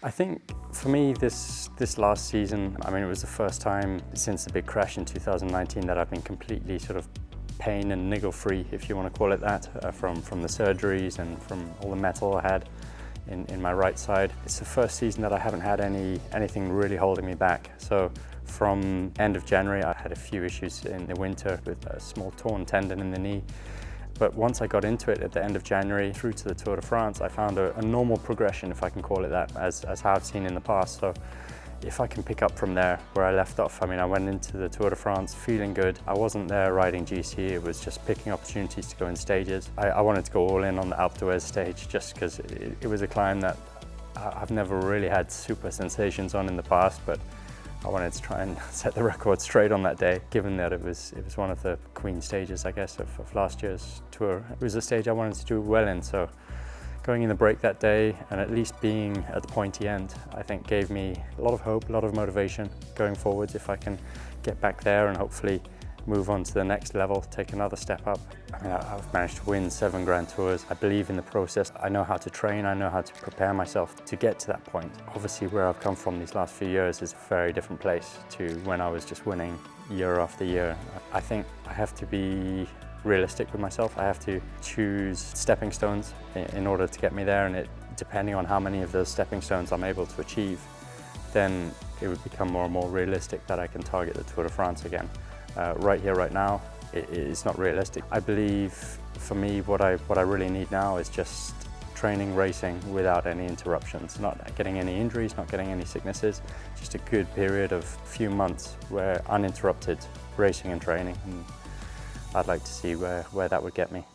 I think for me this last season, I mean, it was the first time since the big crash in 2019 that I've been completely sort of pain and niggle free, if you want to call it that, from the surgeries and from all the metal I had in my right side. It's the first season that I haven't had anything really holding me back. So from end of January, I had a few issues in the winter with a small torn tendon in the knee. But once I got into it at the end of January through to the Tour de France, I found a normal progression, if I can call it that, as how I've seen in the past. So if I can pick up from there where I left off, I mean, I went into the Tour de France feeling good. I wasn't there riding GC, it was just picking opportunities to go in stages. I wanted to go all in on the Alpe d'Huez stage just because it was a climb that I've never really had super sensations on in the past, but I wanted to try and set the record straight on that day, given that it was one of the queen stages, I guess, of last year's tour. It was a stage I wanted to do well in, so going in the break that day and at least being at the pointy end, I think gave me a lot of hope, a lot of motivation going forwards if I can get back there and hopefully move on to the next level, take another step up. I mean, I've managed to win 7 Grand Tours. I believe in the process. I know how to train, I know how to prepare myself to get to that point. Obviously, where I've come from these last few years is a very different place to when I was just winning year after year. I think I have to be realistic with myself. I have to choose stepping stones in order to get me there, and depending on how many of those stepping stones I'm able to achieve, then it would become more and more realistic that I can target the Tour de France again. Right here, right now, it's not realistic. I believe for me, what I really need now is just training, racing without any interruptions, not getting any injuries, not getting any sicknesses, just a good period of few months where uninterrupted racing and training. And I'd like to see where that would get me.